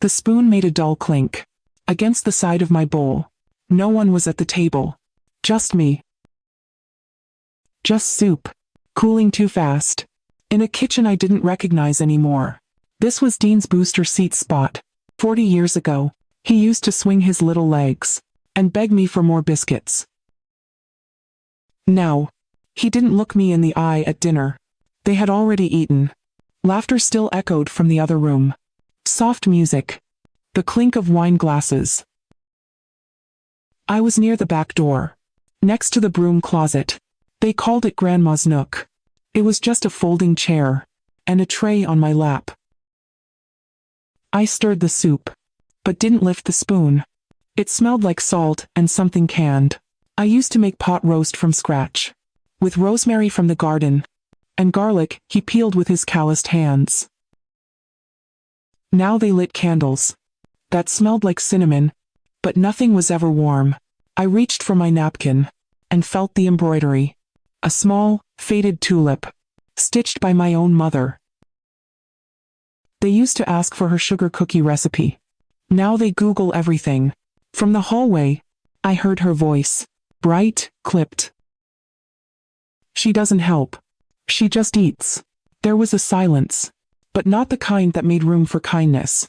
The spoon made a dull clink against the side of my bowl. No one was at the table. Just me. Just soup, cooling too fast, in a kitchen I didn't recognize anymore. This was Dean's booster seat spot. 40 years ago, he used to swing his little legs and beg me for more biscuits. Now, he didn't look me in the eye at dinner. They had already eaten. Laughter still echoed from the other room. Soft music. The clink of wine glasses. I was near the back door, next to the broom closet. They called it Grandma's nook. It was just a folding chair and a tray on my lap. I stirred the soup, but didn't lift the spoon. It smelled like salt and something canned. I used to make pot roast from scratch, with rosemary from the garden, and garlic he peeled with his calloused hands. Now they lit candles that smelled like cinnamon, but nothing was ever warm. I reached for my napkin and felt the embroidery. A small, faded tulip, stitched by my own mother. They used to ask for her sugar cookie recipe. Now they Google everything. From the hallway, I heard her voice, bright, clipped. She doesn't help. She just eats. There was a silence, but not the kind that made room for kindness.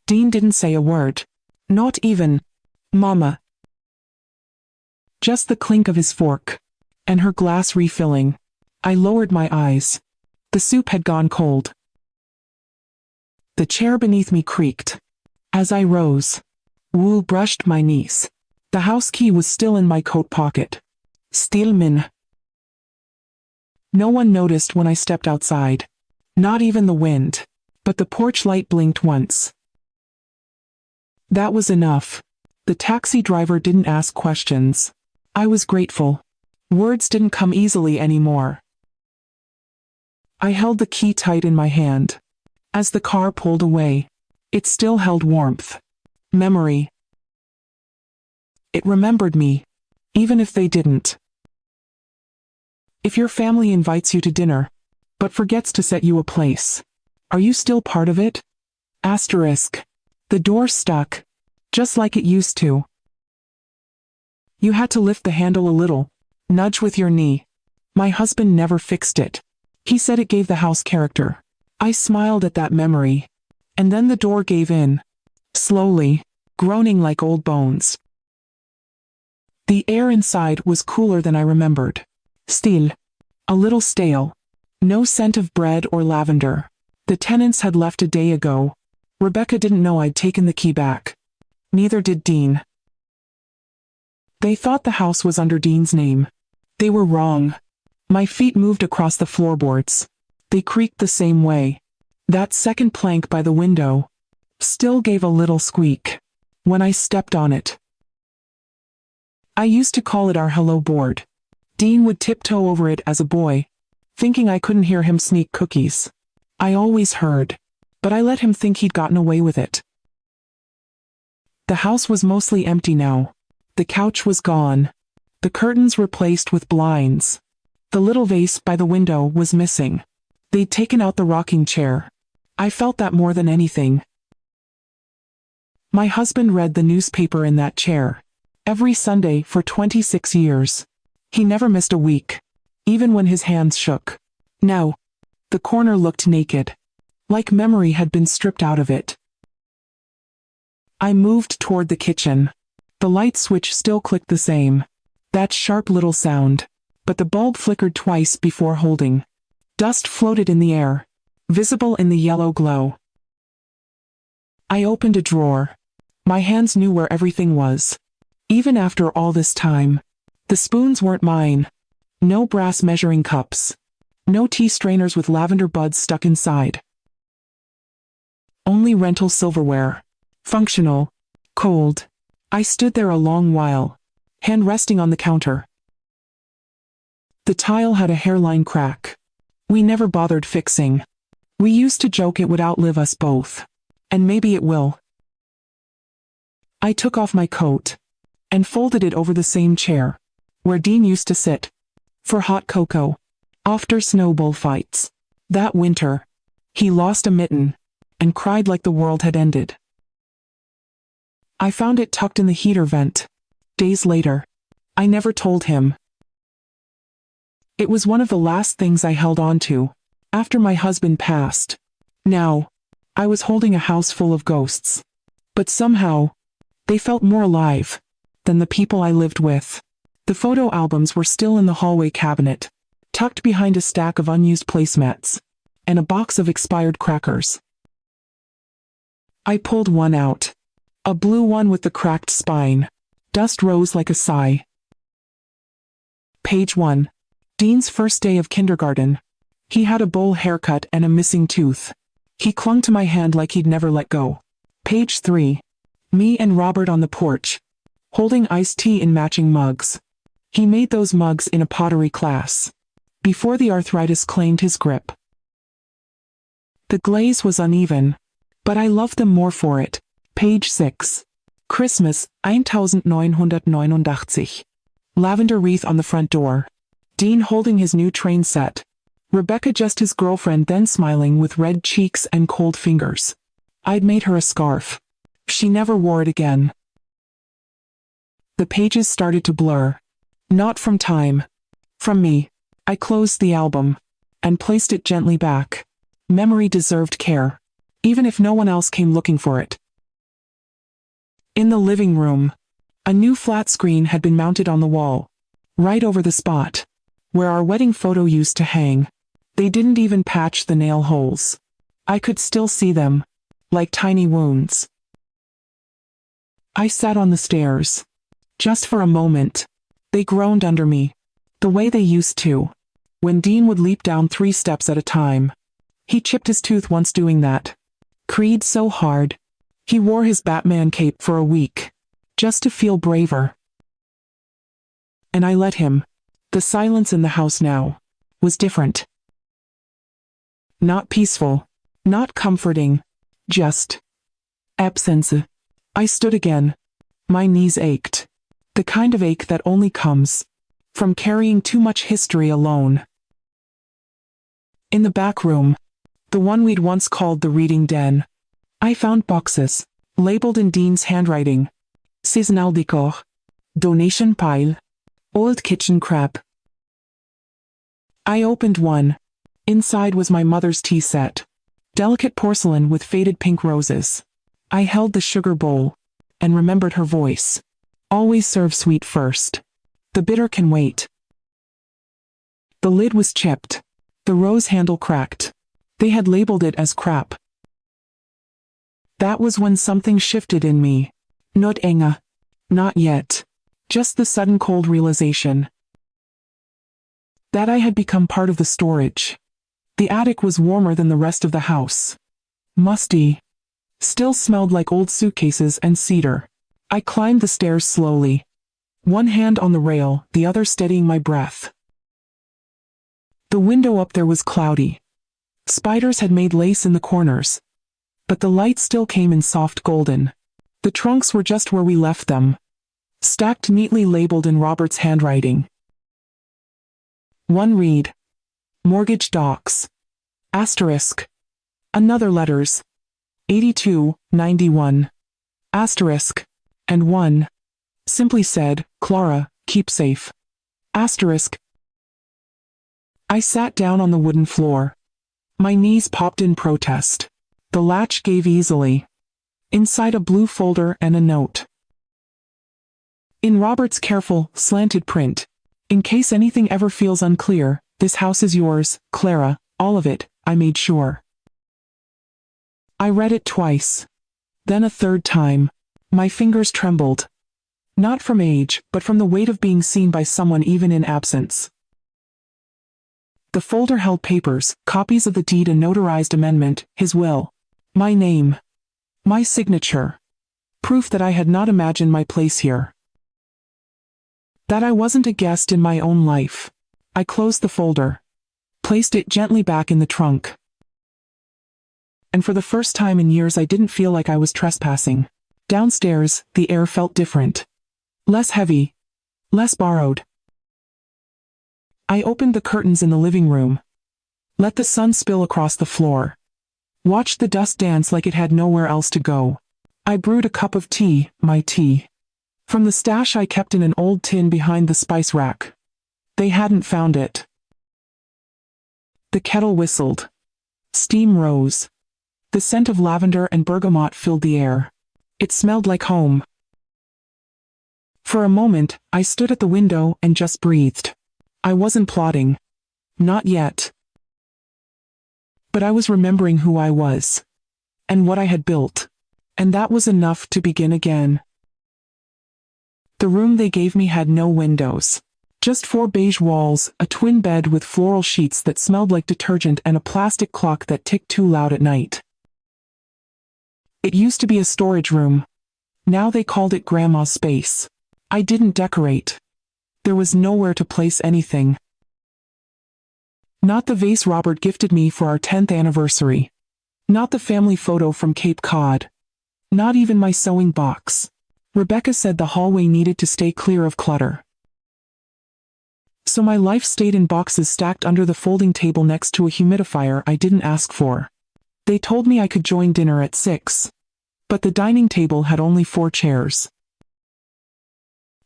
Dean didn't say a word. Not even, Mama. Just the clink of his fork, and her glass refilling. I lowered my eyes. The soup had gone cold. The chair beneath me creaked. As I rose, wool brushed my knees. The house key was still in my coat pocket. Stillman. No one noticed when I stepped outside. Not even the wind. But the porch light blinked once. That was enough. The taxi driver didn't ask questions. I was grateful. Words didn't come easily anymore. I held the key tight in my hand. As the car pulled away, it still held warmth. Memory. It remembered me, even if they didn't. If your family invites you to dinner, but forgets to set you a place, are you still part of it? Asterisk. The door stuck, just like it used to. You had to lift the handle a little, nudge with your knee. My husband never fixed it. He said it gave the house character. I smiled at that memory. And then the door gave in. Slowly, groaning like old bones. The air inside was cooler than I remembered. Still, a little stale. No scent of bread or lavender. The tenants had left a day ago. Rebecca didn't know I'd taken the key back. Neither did Dean. They thought the house was under Dean's name. They were wrong. My feet moved across the floorboards. They creaked the same way. That second plank by the window still gave a little squeak when I stepped on it. I used to call it our hello board. Dean would tiptoe over it as a boy, thinking I couldn't hear him sneak cookies. I always heard, but I let him think he'd gotten away with it. The house was mostly empty now. The couch was gone. The curtains replaced with blinds. The little vase by the window was missing. They'd taken out the rocking chair. I felt that more than anything. My husband read the newspaper in that chair. Every Sunday for 26 years. He never missed a week, even when his hands shook. Now, the corner looked naked, like memory had been stripped out of it. I moved toward the kitchen. The light switch still clicked the same. That sharp little sound. But the bulb flickered twice before holding. Dust floated in the air, visible in the yellow glow. I opened a drawer. My hands knew where everything was. Even after all this time. The spoons weren't mine. No brass measuring cups. No tea strainers with lavender buds stuck inside. Only rental silverware. Functional. Cold. I stood there a long while, hand resting on the counter. The tile had a hairline crack. We never bothered fixing. We used to joke it would outlive us both. And maybe it will. I took off my coat and folded it over the same chair where Dean used to sit for hot cocoa after snow bullfights. That winter, he lost a mitten and cried like the world had ended. I found it tucked in the heater vent. Days later. I never told him. It was one of the last things I held on to, after my husband passed. Now, I was holding a house full of ghosts. But somehow, they felt more alive than the people I lived with. The photo albums were still in the hallway cabinet, tucked behind a stack of unused placemats, and a box of expired crackers. I pulled one out. A blue one with the cracked spine. Dust rose like a sigh. Page 1. Dean's first day of kindergarten. He had a bowl haircut and a missing tooth. He clung to my hand like he'd never let go. Page 3. Me and Robert on the porch, holding iced tea in matching mugs. He made those mugs in a pottery class, before the arthritis claimed his grip. The glaze was uneven, but I loved them more for it. Page 6. Christmas, 1989. Lavender wreath on the front door. Dean holding his new train set. Rebecca just his girlfriend, then smiling with red cheeks and cold fingers. I'd made her a scarf. She never wore it again. The pages started to blur. Not from time. From me. I closed the album and placed it gently back. Memory deserved care, even if no one else came looking for it. In the living room, a new flat screen had been mounted on the wall, right over the spot where our wedding photo used to hang. They didn't even patch the nail holes. I could still see them, like tiny wounds. I sat on the stairs. Just for a moment. They groaned under me, the way they used to, when Dean would leap down 3 steps at a time. He chipped his tooth once doing that. Creed so hard. He wore his Batman cape for a week, just to feel braver. And I let him. The silence in the house now was different. Not peaceful, not comforting, just absence. I stood again. My knees ached. The kind of ache that only comes from carrying too much history alone. In the back room, the one we'd once called the reading den, I found boxes, labeled in Dean's handwriting. Seasonal decor. Donation pile. Old kitchen crap. I opened one. Inside was my mother's tea set. Delicate porcelain with faded pink roses. I held the sugar bowl and remembered her voice. Always serve sweet first. The bitter can wait. The lid was chipped. The rose handle cracked. They had labeled it as crap. That was when something shifted in me. Not enge. Not yet. Just the sudden cold realization that I had become part of the storage. The attic was warmer than the rest of the house. Musty. Still smelled like old suitcases and cedar. I climbed the stairs slowly. One hand on the rail, the other steadying my breath. The window up there was cloudy. Spiders had made lace in the corners. But the light still came in soft golden. The trunks were just where we left them. Stacked neatly labeled in Robert's handwriting. One read. Mortgage docs. Asterisk. Another letters. 82, 91. Asterisk. And one. Simply said, Clara, keep safe. Asterisk. I sat down on the wooden floor. My knees popped in protest. The latch gave easily. Inside a blue folder and a note. In Robert's careful, slanted print. In case anything ever feels unclear, this house is yours, Clara, all of it, I made sure. I read it twice. Then a third time. My fingers trembled. Not from age, but from the weight of being seen by someone even in absence. The folder held papers, copies of the deed and notarized amendment, his will. My name. My signature. Proof that I had not imagined my place here. That I wasn't a guest in my own life. I closed the folder. Placed it gently back in the trunk. And for the first time in years I didn't feel like I was trespassing. Downstairs, the air felt different. Less heavy. Less borrowed. I opened the curtains in the living room. Let the sun spill across the floor. Watched the dust dance like it had nowhere else to go. I brewed a cup of tea, my tea, from the stash I kept in an old tin behind the spice rack. They hadn't found it. The kettle whistled. Steam rose. The scent of lavender and bergamot filled the air. It smelled like home. For a moment, I stood at the window and just breathed. I wasn't plotting. Not yet. But I was remembering who I was. And what I had built. And that was enough to begin again. The room they gave me had no windows. Just 4 beige walls, a twin bed with floral sheets that smelled like detergent, and a plastic clock that ticked too loud at night. It used to be a storage room. Now they called it Grandma's space. I didn't decorate. There was nowhere to place anything. Not the vase Robert gifted me for our 10th anniversary. Not the family photo from Cape Cod. Not even my sewing box. Rebecca said the hallway needed to stay clear of clutter. So my life stayed in boxes stacked under the folding table next to a humidifier I didn't ask for. They told me I could join dinner at 6. But the dining table had only 4 chairs.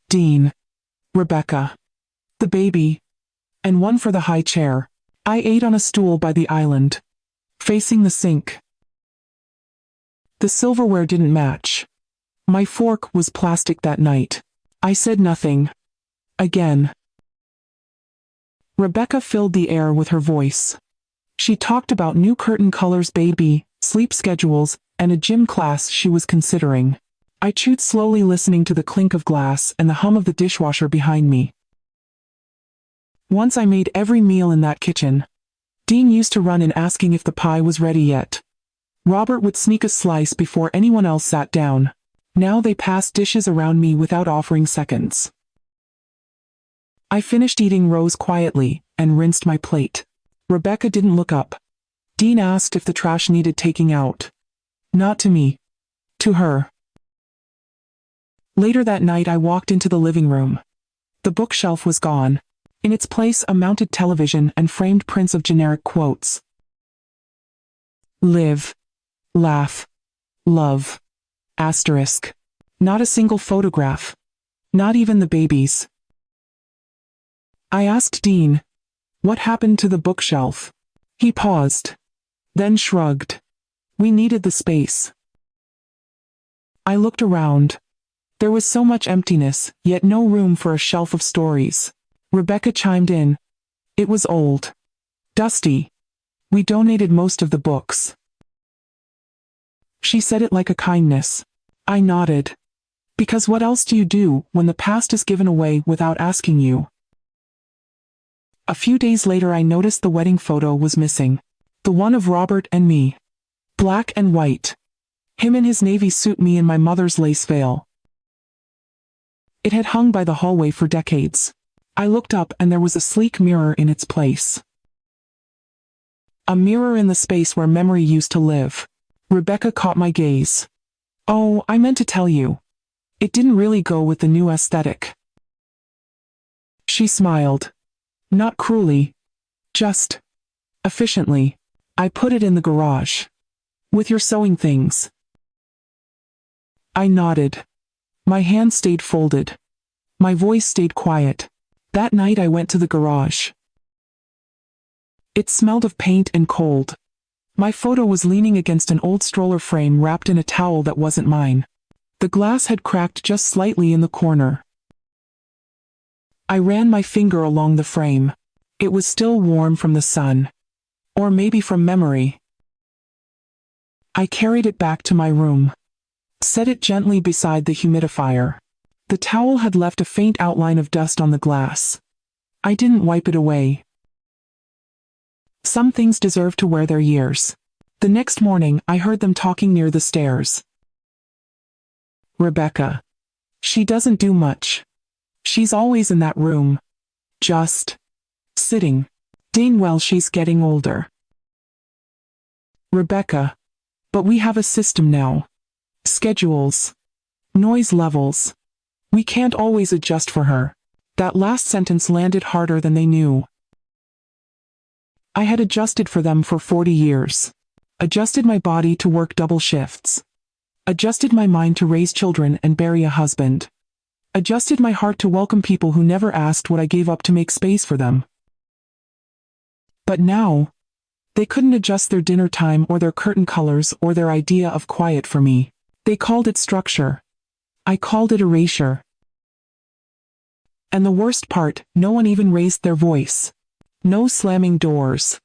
Dean. Rebecca. The baby. And one for the high chair. I ate on a stool by the island, facing the sink. The silverware didn't match. My fork was plastic that night. I said nothing. Again. Rebecca filled the air with her voice. She talked about new curtain colors, baby, sleep schedules, and a gym class she was considering. I chewed slowly, listening to the clink of glass and the hum of the dishwasher behind me. Once I made every meal in that kitchen. Dean used to run in asking if the pie was ready yet. Robert would sneak a slice before anyone else sat down. Now they passed dishes around me without offering seconds. I finished eating Rose quietly and rinsed my plate. Rebecca didn't look up. Dean asked if the trash needed taking out. Not to me. To her. Later that night I walked into the living room. The bookshelf was gone. In its place, a mounted television and framed prints of generic quotes. Live. Laugh. Love. Asterisk. Not a single photograph. Not even the babies. I asked Dean, what happened to the bookshelf? He paused. Then shrugged. We needed the space. I looked around. There was so much emptiness, yet no room for a shelf of stories. Rebecca chimed in. It was old. Dusty. We donated most of the books. She said it like a kindness. I nodded. Because what else do you do when the past is given away without asking you? A few days later I noticed the wedding photo was missing. The one of Robert and me. Black and white. Him in his navy suit, me in my mother's lace veil. It had hung by the hallway for decades. I looked up and there was a sleek mirror in its place. A mirror in the space where memory used to live. Rebecca caught my gaze. Oh, I meant to tell you. It didn't really go with the new aesthetic. She smiled. Not cruelly. Just efficiently. I put it in the garage. With your sewing things. I nodded. My hand stayed folded. My voice stayed quiet. That night I went to the garage. It smelled of paint and cold. My photo was leaning against an old stroller frame wrapped in a towel that wasn't mine. The glass had cracked just slightly in the corner. I ran my finger along the frame. It was still warm from the sun. Or maybe from memory. I carried it back to my room. Set it gently beside the humidifier. The towel had left a faint outline of dust on the glass. I didn't wipe it away. Some things deserve to wear their years. The next morning, I heard them talking near the stairs. Rebecca. She doesn't do much. She's always in that room. Just sitting. Dean, well, she's getting older. Rebecca. But we have a system now. Schedules. Noise levels. We can't always adjust for her. That last sentence landed harder than they knew. I had adjusted for them for 40 years. adjusted my body to work double shifts, adjusted my mind to raise children and bury a husband, adjusted my heart to welcome people who never asked what I gave up to make space for them. But now, they couldn't adjust their dinner time or their curtain colors or their idea of quiet for me. They called it structure. I called it erasure. And the worst part, no one even raised their voice. No slamming doors.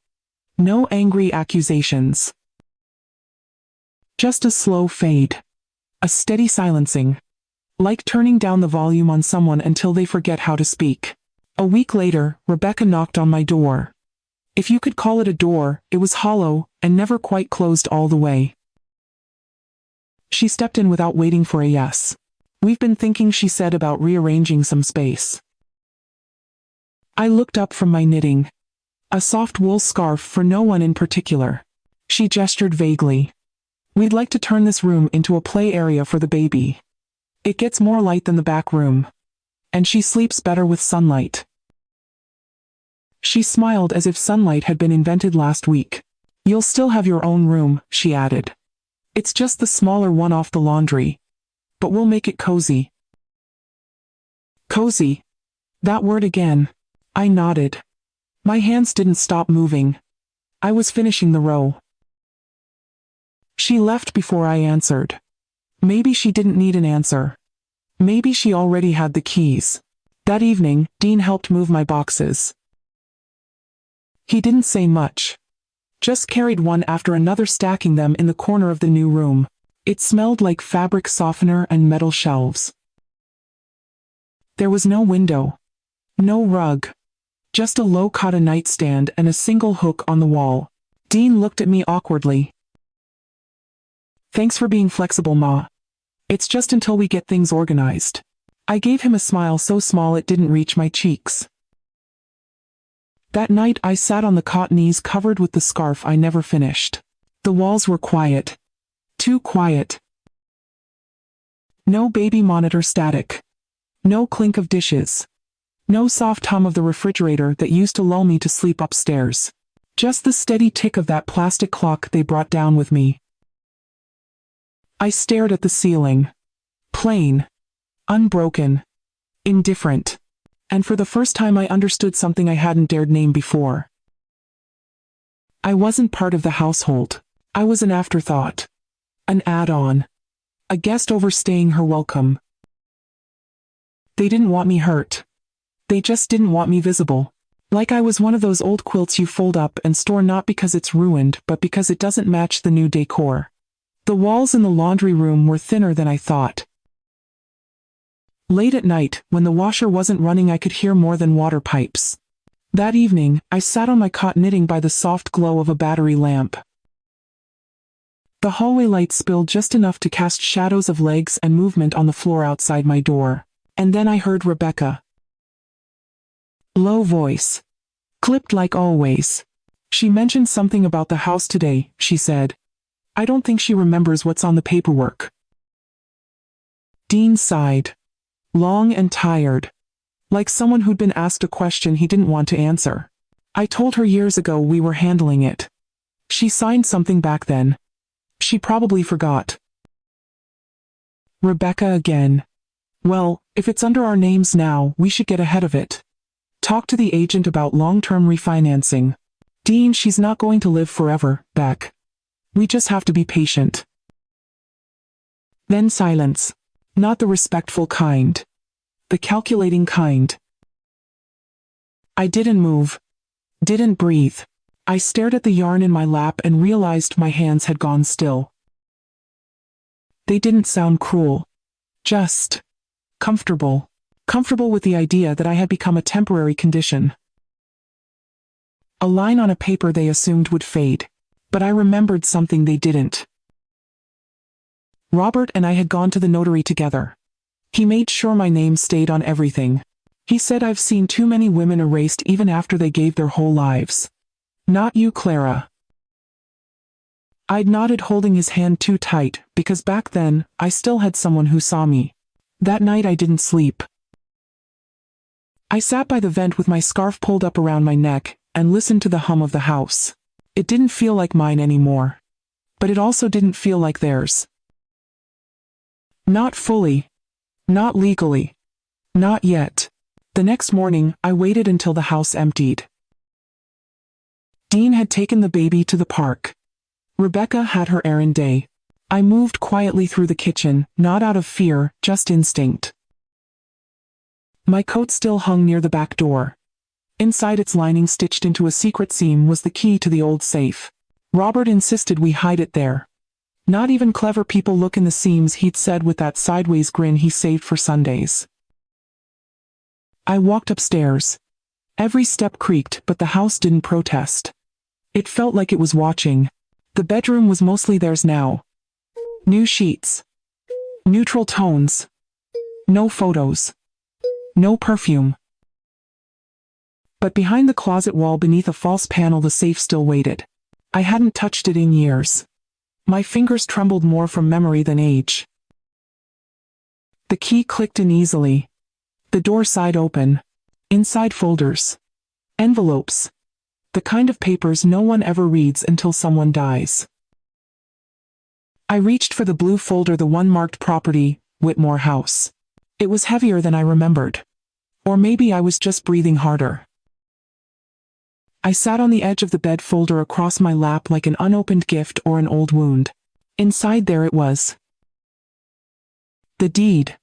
No angry accusations. Just a slow fade. A steady silencing. Like turning down the volume on someone until they forget how to speak. A week later, Rebecca knocked on my door. If you could call it a door, it was hollow and never quite closed all the way. She stepped in without waiting for a yes. "We've been thinking," she said, "about rearranging some space." I looked up from my knitting. A soft wool scarf for no one in particular. She gestured vaguely. "We'd like to turn this room into a play area for the baby. It gets more light than the back room. And she sleeps better with sunlight." She smiled as if sunlight had been invented last week. "You'll still have your own room," she added. "It's just the smaller one off the laundry. But we'll make it cozy." Cozy. That word again. I nodded. My hands didn't stop moving. I was finishing the row. She left before I answered. Maybe she didn't need an answer. Maybe she already had the keys. That evening, Dean helped move my boxes. He didn't say much. Just carried one after another, stacking them in the corner of the new room. It smelled like fabric softener and metal shelves. There was no window. No rug. Just a low cotton nightstand and a single hook on the wall. Dean looked at me awkwardly. "Thanks for being flexible, Ma. It's just until we get things organized." I gave him a smile so small it didn't reach my cheeks. That night I sat on the cot, knees covered with the scarf I never finished. The walls were quiet. Too quiet. No baby monitor static. No clink of dishes. No soft hum of the refrigerator that used to lull me to sleep upstairs. Just the steady tick of that plastic clock they brought down with me. I stared at the ceiling. Plain. Unbroken. Indifferent. And for the first time I understood something I hadn't dared name before. I wasn't part of the household. I was an afterthought. An add-on. A guest overstaying her welcome. They didn't want me hurt. They just didn't want me visible. Like I was one of those old quilts you fold up and store not because it's ruined but because it doesn't match the new decor. The walls in the laundry room were thinner than I thought. Late at night, when the washer wasn't running, I could hear more than water pipes. That evening, I sat on my cot knitting by the soft glow of a battery lamp. The hallway light spilled just enough to cast shadows of legs and movement on the floor outside my door. And then I heard Rebecca. Low voice. Clipped like always. "She mentioned something about the house today," she said. "I don't think she remembers what's on the paperwork." Dean sighed. Long and tired. Like someone who'd been asked a question he didn't want to answer. "I told her years ago we were handling it. She signed something back then. She probably forgot." Rebecca again. "Well, if it's under our names now, we should get ahead of it. Talk to the agent about long-term refinancing. Dean, she's not going to live forever, Beck. We just have to be patient." Then silence. Not the respectful kind. The calculating kind. I didn't move. Didn't breathe. I stared at the yarn in my lap and realized my hands had gone still. They didn't sound cruel. Just comfortable. Comfortable with the idea that I had become a temporary condition. A line on a paper they assumed would fade. But I remembered something they didn't. Robert and I had gone to the notary together. He made sure my name stayed on everything. He said, "I've seen too many women erased even after they gave their whole lives. Not you, Clara." I'd nodded, holding his hand too tight, because back then, I still had someone who saw me. That night I didn't sleep. I sat by the vent with my scarf pulled up around my neck, and listened to the hum of the house. It didn't feel like mine anymore. but it also didn't feel like theirs. Not fully. Not legally. Not yet. The next morning, I waited until the house emptied. Dean had taken the baby to the park. Rebecca had her errand day. I moved quietly through the kitchen, not out of fear, just instinct. My coat still hung near the back door. Inside its lining, stitched into a secret seam, was the key to the old safe. Robert insisted we hide it there. Not even clever people look in the seams, he'd said with that sideways grin he saved for Sundays. I walked upstairs. Every step creaked, but the house didn't protest. It felt like it was watching. The bedroom was mostly theirs now. New sheets. Neutral tones. No photos. No perfume. But behind the closet wall, beneath a false panel, the safe still waited. I hadn't touched it in years. My fingers trembled more from memory than age. The key clicked in easily. The door side open. Inside, folders. Envelopes. The kind of papers no one ever reads until someone dies. I reached for the blue folder, the one marked property, Whitmore House. It was heavier than I remembered. Or maybe I was just breathing harder. I sat on the edge of the bed, folder across my lap like an unopened gift or an old wound. Inside there it was. The deed.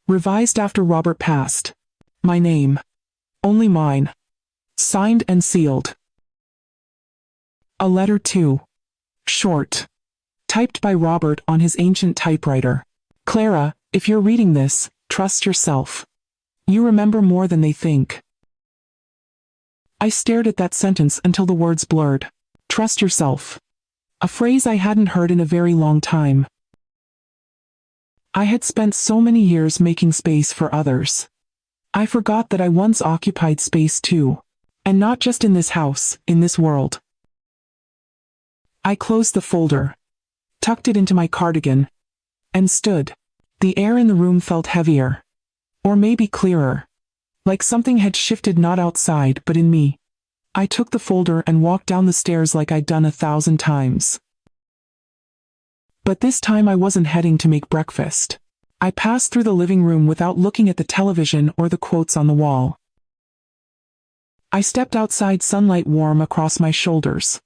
Revised after Robert passed. My name. Only mine. Signed and sealed. A letter too. Short. Typed by Robert on his ancient typewriter. Clara, if you're reading this, trust yourself. You remember more than they think. I stared at that sentence until the words blurred. Trust yourself. A phrase I hadn't heard in a very long time. I had spent so many years making space for others. I forgot that I once occupied space too. And not just in this house, in this world. I closed the folder, tucked it into my cardigan, and stood. The air in the room felt heavier. Or maybe clearer. Like something had shifted, not outside, but in me. I took the folder and walked down the stairs like I'd done 1,000 times. But this time I wasn't heading to make breakfast. I passed through the living room without looking at the television or the quotes on the wall. I stepped outside, sunlight warm across my shoulders.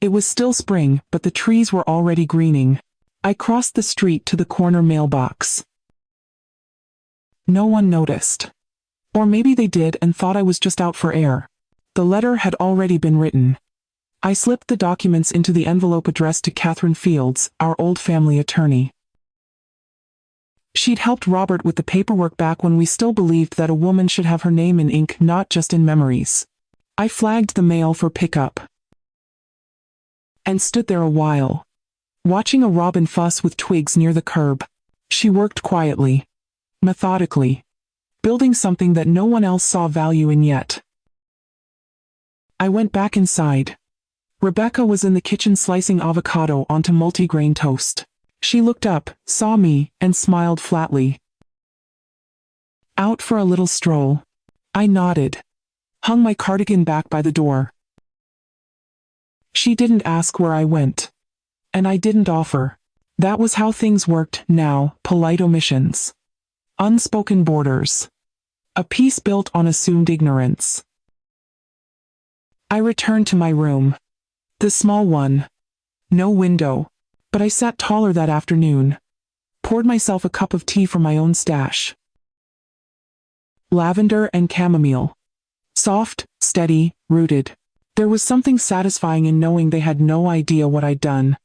It was still spring, but the trees were already greening. I crossed the street to the corner mailbox. No one noticed. Or maybe they did and thought I was just out for air. The letter had already been written. I slipped the documents into the envelope addressed to Catherine Fields, our old family attorney. She'd helped Robert with the paperwork back when we still believed that a woman should have her name in ink, not just in memories. I flagged the mail for pickup. And stood there a while, watching a robin fuss with twigs near the curb. She worked quietly, methodically, building something that no one else saw value in yet. I went back inside. Rebecca was in the kitchen slicing avocado onto multigrain toast. She looked up, saw me, and smiled flatly. Out for a little stroll. I nodded, hung my cardigan back by the door. She didn't ask where I went. And I didn't offer. That was how things worked now, polite omissions. Unspoken borders. A peace built on assumed ignorance. I returned to my room. The small one. No window. But I sat taller that afternoon. Poured myself a cup of tea from my own stash. Lavender and chamomile. Soft, steady, rooted. There was something satisfying in knowing they had no idea what I'd done.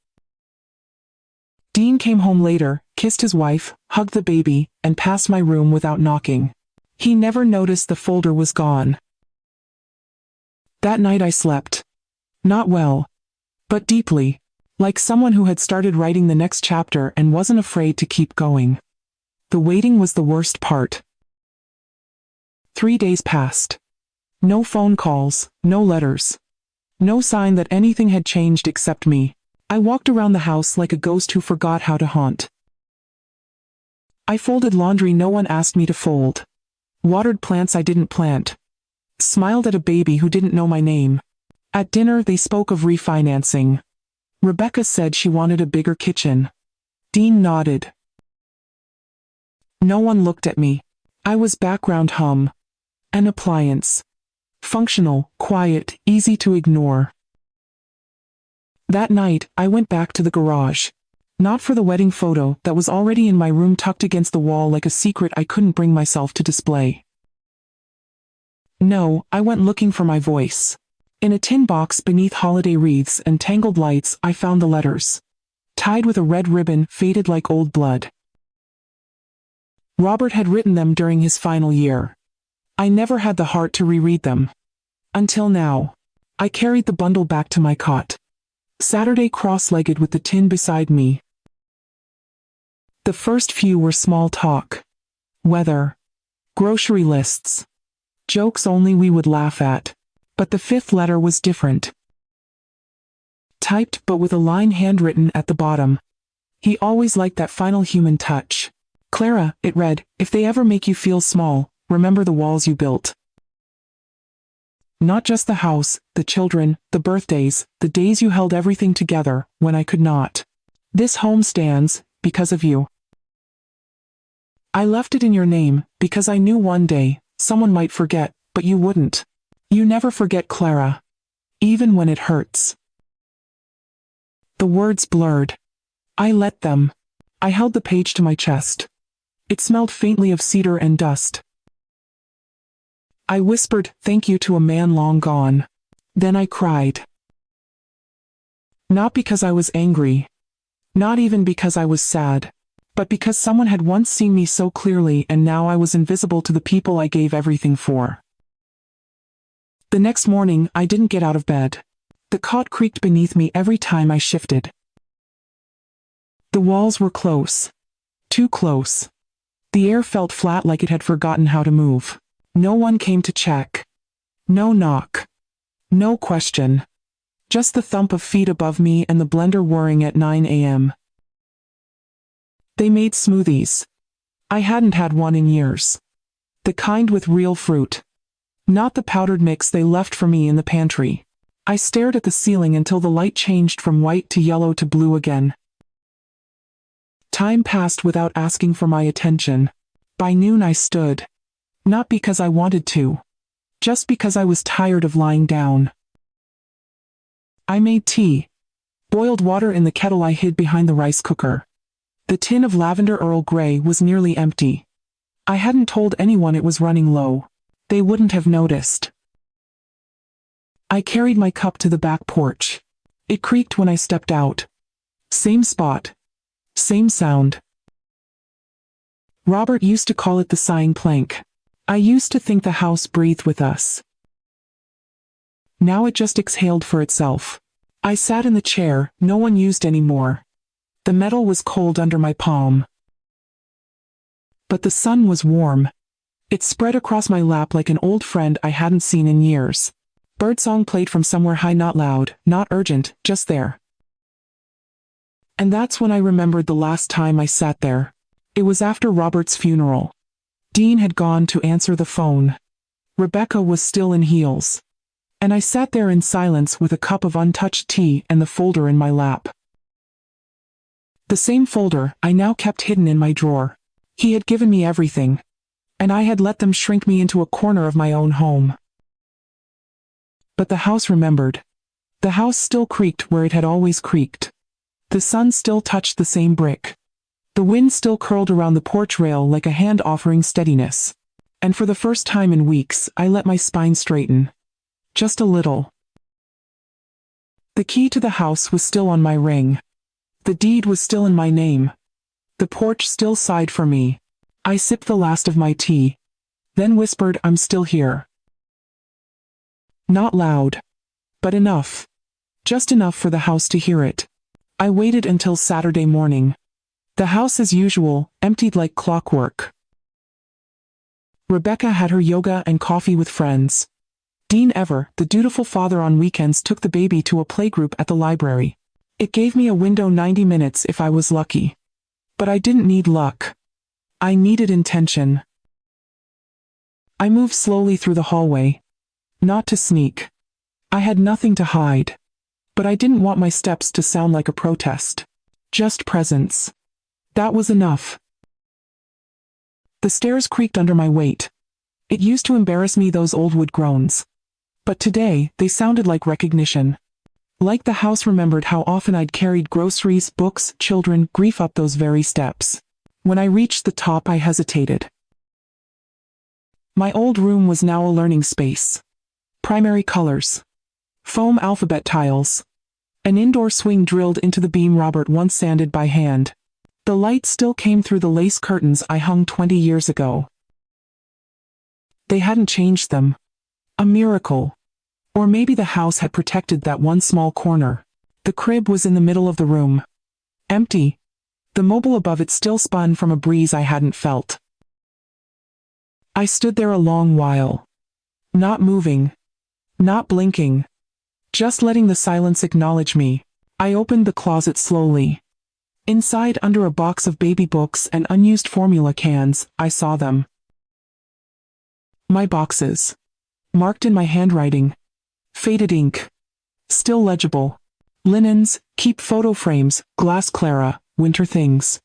Dean came home later, kissed his wife, hugged the baby, and passed my room without knocking. He never noticed the folder was gone. That night I slept. Not well, but deeply, like someone who had started writing the next chapter and wasn't afraid to keep going. The waiting was the worst part. 3 days passed. No phone calls, no letters. No sign that anything had changed except me. I walked around the house like a ghost who forgot how to haunt. I folded laundry no one asked me to fold. Watered plants I didn't plant. Smiled at a baby who didn't know my name. At dinner they spoke of refinancing. Rebecca said she wanted a bigger kitchen. Dean nodded. No one looked at me. I was background hum. An appliance. Functional, quiet, easy to ignore. That night, I went back to the garage. Not for the wedding photo that was already in my room tucked against the wall like a secret I couldn't bring myself to display. No, I went looking for my voice. In a tin box beneath holiday wreaths and tangled lights, I found the letters. Tied with a red ribbon, faded like old blood. Robert had written them during his final year. I never had the heart to reread them. Until now. I carried the bundle back to my cot. Saturday cross-legged with the tin beside me. The first few were small talk. Weather. Grocery lists. Jokes only we would laugh at. But the fifth letter was different. Typed but with a line handwritten at the bottom. He always liked that final human touch. Clara, it read, if they ever make you feel small, remember the walls you built. Not just the house, the children, the birthdays, the days you held everything together, when I could not. This home stands, because of you. I left it in your name, because I knew one day, someone might forget, but you wouldn't. You never forget, Clara. Even when it hurts. The words blurred. I let them. I held the page to my chest. It smelled faintly of cedar and dust. I whispered, thank you to a man long gone. Then I cried. Not because I was angry. Not even because I was sad. But because someone had once seen me so clearly and now I was invisible to the people I gave everything for. The next morning, I didn't get out of bed. The cot creaked beneath me every time I shifted. The walls were close. Too close. The air felt flat like it had forgotten how to move. No one came to check. No knock. No question. Just the thump of feet above me and the blender whirring at 9 a.m. They made smoothies. I hadn't had one in years. The kind with real fruit. Not the powdered mix they left for me in the pantry. I stared at the ceiling until the light changed from white to yellow to blue again. Time passed without asking for my attention. By noon I stood. Not because I wanted to. Just because I was tired of lying down. I made tea. Boiled water in the kettle I hid behind the rice cooker. The tin of lavender Earl Grey was nearly empty. I hadn't told anyone it was running low. They wouldn't have noticed. I carried my cup to the back porch. It creaked when I stepped out. Same spot. Same sound. Robert used to call it the sighing plank. I used to think the house breathed with us. Now it just exhaled for itself. I sat in the chair, no one used anymore. The metal was cold under my palm. But the sun was warm. It spread across my lap like an old friend I hadn't seen in years. Birdsong played from somewhere high, not loud, not urgent, just there. And that's when I remembered the last time I sat there. It was after Robert's funeral. Dean had gone to answer the phone. Rebecca was still in heels. And I sat there in silence with a cup of untouched tea and the folder in my lap. The same folder I now kept hidden in my drawer. He had given me everything. And I had let them shrink me into a corner of my own home. But the house remembered. The house still creaked where it had always creaked. The sun still touched the same brick. The wind still curled around the porch rail like a hand offering steadiness. And for the first time in weeks, I let my spine straighten. Just a little. The key to the house was still on my ring. The deed was still in my name. The porch still sighed for me. I sipped the last of my tea. Then whispered, I'm still here. Not loud. But enough. Just enough for the house to hear it. I waited until Saturday morning. The house as usual, emptied like clockwork. Rebecca had her yoga and coffee with friends. Dean Ever, the dutiful father on weekends, took the baby to a playgroup at the library. It gave me a window 90 minutes if I was lucky. But I didn't need luck. I needed intention. I moved slowly through the hallway. Not to sneak. I had nothing to hide. but I didn't want my steps to sound like a protest. Just presence. That was enough. The stairs creaked under my weight. It used to embarrass me, those old wood groans. But today, they sounded like recognition. Like the house remembered how often I'd carried groceries, books, children, grief up those very steps. When I reached the top, I hesitated. My old room was now a learning space. Primary colors. Foam alphabet tiles. An indoor swing drilled into the beam Robert once sanded by hand. The light still came through the lace curtains I hung 20 years ago. They hadn't changed them. A miracle. Or maybe the house had protected that one small corner. The crib was in the middle of the room. Empty. The mobile above it still spun from a breeze I hadn't felt. I stood there a long while. Not moving. Not blinking. Just letting the silence acknowledge me. I opened the closet slowly. Inside, under a box of baby books and unused formula cans, I saw them. My boxes. Marked in my handwriting. Faded ink. Still legible. Linens, keep photo frames, glass Clara, winter things.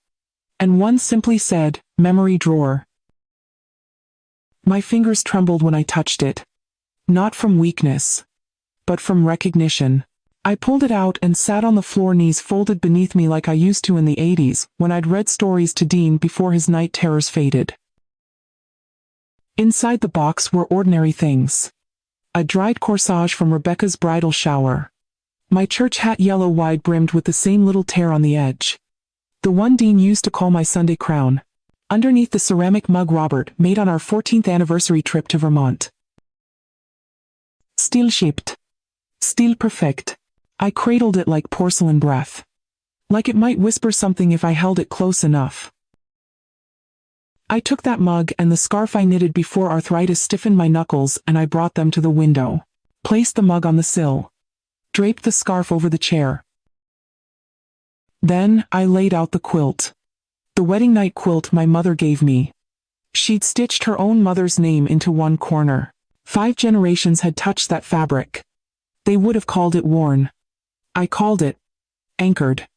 And one simply said, memory drawer. My fingers trembled when I touched it. Not from weakness, but from recognition. I pulled it out and sat on the floor, knees folded beneath me like I used to in the 80s, when I'd read stories to Dean before his night terrors faded. Inside the box were ordinary things. A dried corsage from Rebecca's bridal shower. My church hat, yellow, wide-brimmed with the same little tear on the edge. The one Dean used to call my Sunday crown. Underneath, the ceramic mug Robert made on our 14th anniversary trip to Vermont. Still shaped. Still perfect. I cradled it like porcelain breath. Like it might whisper something if I held it close enough. I took that mug and the scarf I knitted before arthritis stiffened my knuckles, and I brought them to the window. Placed the mug on the sill. Draped the scarf over the chair. Then, I laid out the quilt. The wedding night quilt my mother gave me. She'd stitched her own mother's name into one corner. 5 generations had touched that fabric. They would have called it worn. I called it anchored.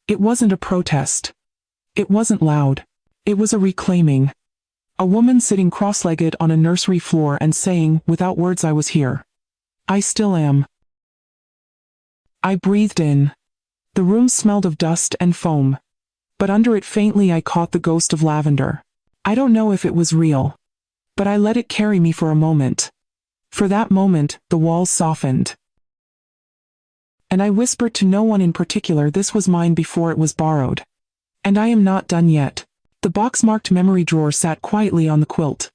It wasn't a protest. It wasn't loud. It was a reclaiming. A woman sitting cross-legged on a nursery floor and saying, without words, I was here. I still am. I breathed in. The room smelled of dust and foam. But under it faintly I caught the ghost of lavender. I don't know if it was real. But I let it carry me for a moment. For that moment, the walls softened. And I whispered to no one in particular, this was mine before it was borrowed. And I am not done yet. The box-marked memory drawer sat quietly on the quilt.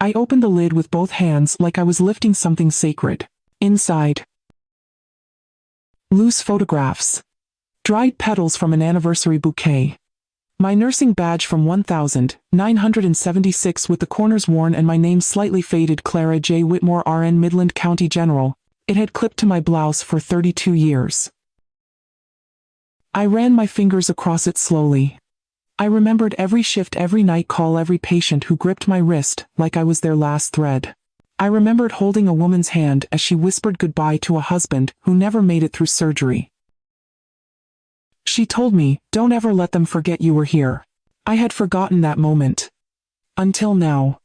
I opened the lid with both hands like I was lifting something sacred. Inside. Loose photographs. Dried petals from an anniversary bouquet. My nursing badge from 1976 with the corners worn and my name slightly faded, Clara J. Whitmore, RN, Midland County General. It had clipped to my blouse for 32 years. I ran my fingers across it slowly. I remembered every shift, every night call, every patient who gripped my wrist like I was their last thread. I remembered holding a woman's hand as she whispered goodbye to a husband who never made it through surgery. She told me, don't ever let them forget you were here. I had forgotten that moment. Until now.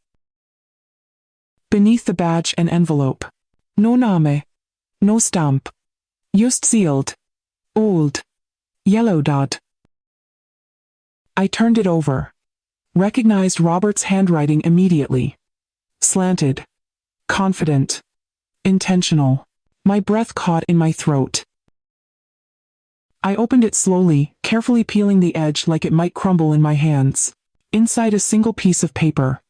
Beneath the badge, an envelope. No name. No stamp. Just sealed. Old. Yellow dot. I turned it over. Recognized Robert's handwriting immediately. Slanted. Confident. Intentional. My breath caught in my throat. I opened it slowly, carefully peeling the edge like it might crumble in my hands. Inside, a single piece of paper.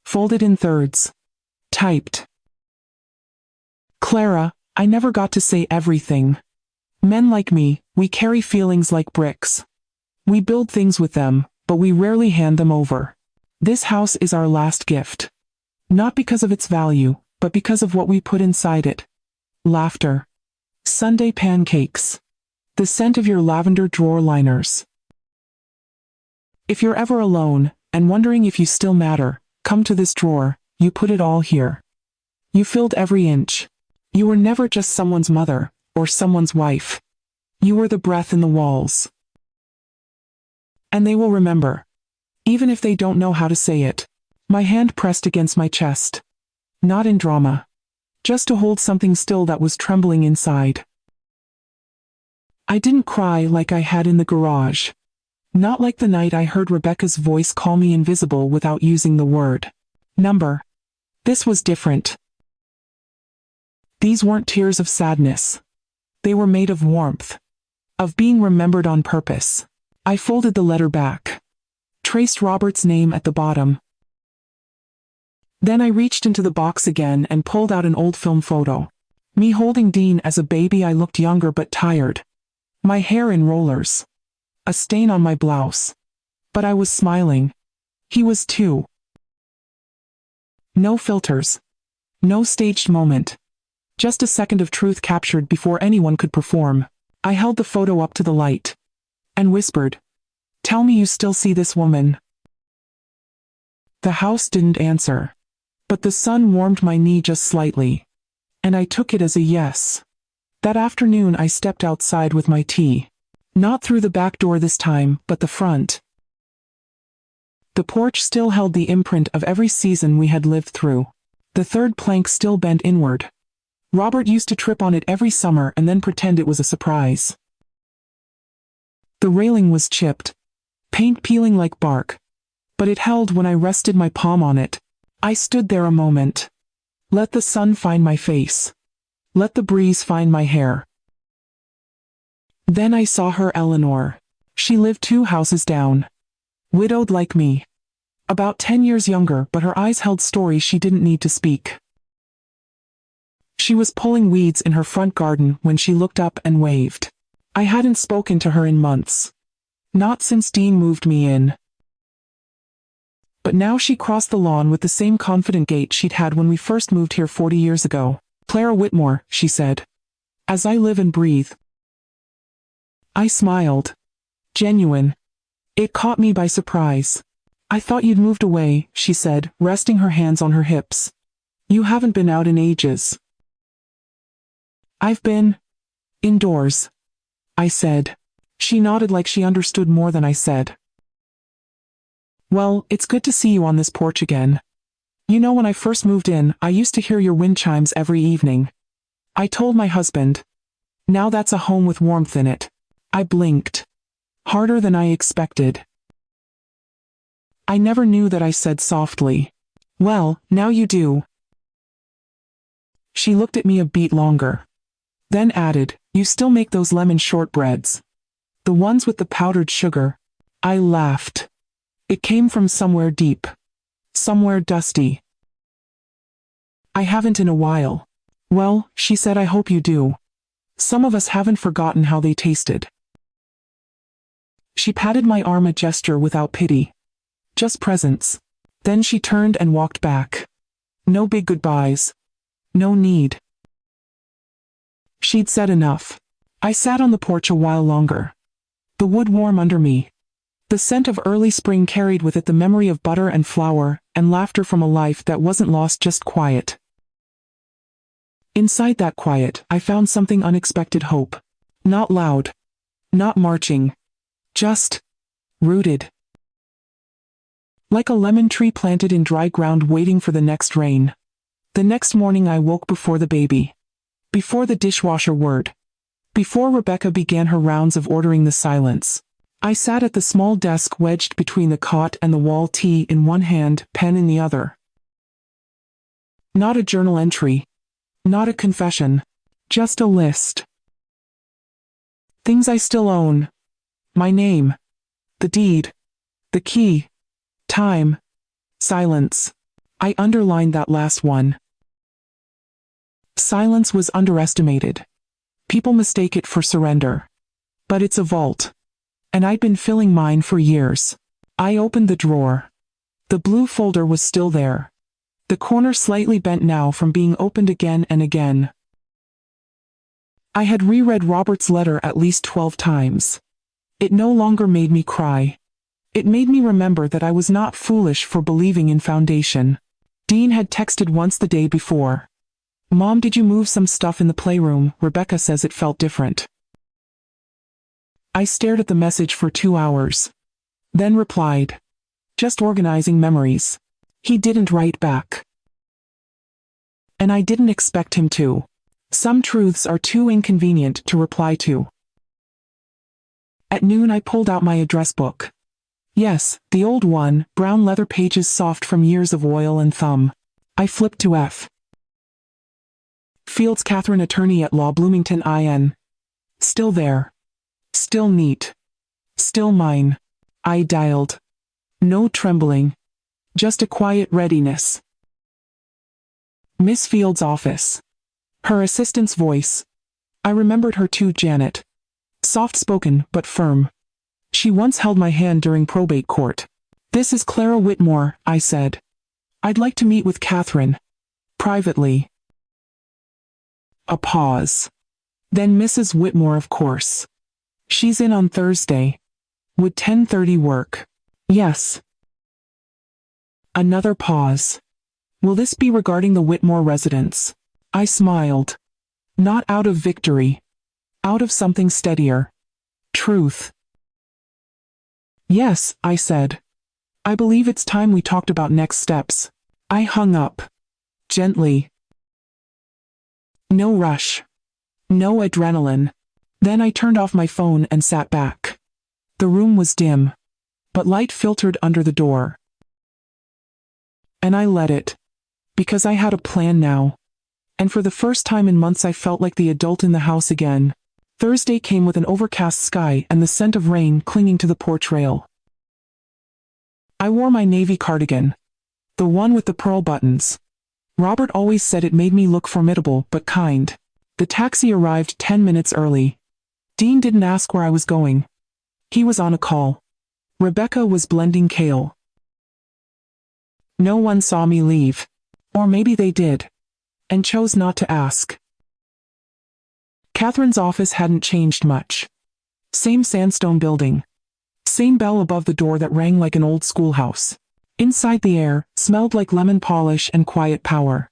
Folded in thirds. Typed. Clara, I never got to say everything. Men like me, we carry feelings like bricks. We build things with them, but we rarely hand them over. This house is our last gift. Not because of its value, but because of what we put inside it. Laughter. Sunday pancakes. The scent of your lavender drawer liners. If you're ever alone, and wondering if you still matter, come to this drawer. You put it all here. You filled every inch. You were never just someone's mother, or someone's wife. You were the breath in the walls. And they will remember. Even if they don't know how to say it. My hand pressed against my chest. Not in drama. Just to hold something still that was trembling inside. I didn't cry like I had in the garage. Not like the night I heard Rebecca's voice call me invisible without using the word number. This was different. These weren't tears of sadness. They were made of warmth. Of being remembered on purpose. I folded the letter back. Traced Robert's name at the bottom. Then I reached into the box again and pulled out an old film photo. Me holding Dean as a baby. I looked younger but tired. My hair in rollers. A stain on my blouse. But I was smiling. He was too. No filters. No staged moment. Just a second of truth captured before anyone could perform. I held the photo up to the light. And whispered, "Tell me you still see this woman." The house didn't answer. But the sun warmed my knee just slightly. And I took it as a yes. That afternoon I stepped outside with my tea. Not through the back door this time, but the front. The porch still held the imprint of every season we had lived through. The third plank still bent inward. Robert used to trip on it every summer and then pretend it was a surprise. The railing was chipped. Paint peeling like bark. But it held when I rested my palm on it. I stood there a moment. Let the sun find my face. Let the breeze find my hair. Then I saw her, Eleanor. She lived 2 houses down. Widowed like me. About 10 years younger, but her eyes held stories she didn't need to speak. She was pulling weeds in her front garden when she looked up and waved. I hadn't spoken to her in months. Not since Dean moved me in. But now she crossed the lawn with the same confident gait she'd had when we first moved here 40 years ago. "Clara Whitmore," she said. "As I live and breathe." I smiled. Genuine. It caught me by surprise. "I thought you'd moved away," she said, resting her hands on her hips. "You haven't been out in ages." "I've been indoors," I said. She nodded like she understood more than I said. "Well, it's good to see you on this porch again. You know, when I first moved in, I used to hear your wind chimes every evening. I told my husband. Now that's a home with warmth in it." I blinked. Harder than I expected. I never knew that I said softly. "Well, now you do." She looked at me a beat longer. Then added, "You still make those lemon shortbreads. The ones with the powdered sugar." I laughed. It came from somewhere deep. Somewhere dusty. "I haven't in a while." "Well," she said, "I hope you do. Some of us haven't forgotten how they tasted." She patted my arm, a gesture without pity. Just presence. Then she turned and walked back. No big goodbyes. No need. She'd said enough. I sat on the porch a while longer. The wood warm under me. The scent of early spring carried with it the memory of butter and flour, and laughter from a life that wasn't lost, just quiet. Inside that quiet, I found something unexpected: hope. Not loud. Not marching. Just rooted. Like a lemon tree planted in dry ground waiting for the next rain. The next morning I woke before the baby. Before the dishwasher whirred. Before Rebecca began her rounds of ordering the silence. I sat at the small desk wedged between the cot and the wall, tea in one hand, pen in the other. Not a journal entry. Not a confession. Just a list. Things I still own. My name. The deed. The key. Time. Silence. I underlined that last one. Silence was underestimated. People mistake it for surrender. But it's a vault. And I'd been filling mine for years. I opened the drawer. The blue folder was still there. The corner slightly bent now from being opened again and again. I had reread Robert's letter at least 12 times. It no longer made me cry. It made me remember that I was not foolish for believing in foundation. Dean had texted once the day before. Mom, did you move some stuff in the playroom? Rebecca says it felt different. I stared at the message for 2 hours. Then replied, just organizing memories. He didn't write back. And I didn't expect him to. Some truths are too inconvenient to reply to. At noon I pulled out my address book. Yes, the old one, brown leather pages soft from years of oil and thumb. I flipped to F. Fields, Catherine, attorney at law, Bloomington, IN. Still there. Still neat. Still mine. I dialed. No trembling. Just a quiet readiness. Miss Fields' office. Her assistant's voice. I remembered her too, Janet. Soft-spoken but firm. She once held my hand during probate court. This is Clara Whitmore, I said. I'd like to meet with Catherine. Privately. A pause. Then Mrs. Whitmore, of course. She's in on Thursday. Would 10:30 work? Yes. Another pause. Will this be regarding the Whitmore residence? I smiled. Not out of victory. Out of something steadier. Truth. Yes, I said. I believe it's time we talked about next steps. I hung up. Gently. No rush. No adrenaline. Then I turned off my phone and sat back. The room was dim, but light filtered under the door. And I let it. Because I had a plan now. And for the first time in months I felt like the adult in the house again. Thursday came with an overcast sky and the scent of rain clinging to the porch rail. I wore my navy cardigan. The one with the pearl buttons. Robert always said it made me look formidable but kind. The taxi arrived 10 minutes early. Dean didn't ask where I was going. He was on a call. Rebecca was blending kale. No one saw me leave. Or maybe they did. And chose not to ask. Catherine's office hadn't changed much. Same sandstone building. Same bell above the door that rang like an old schoolhouse. Inside, the air smelled like lemon polish and quiet power.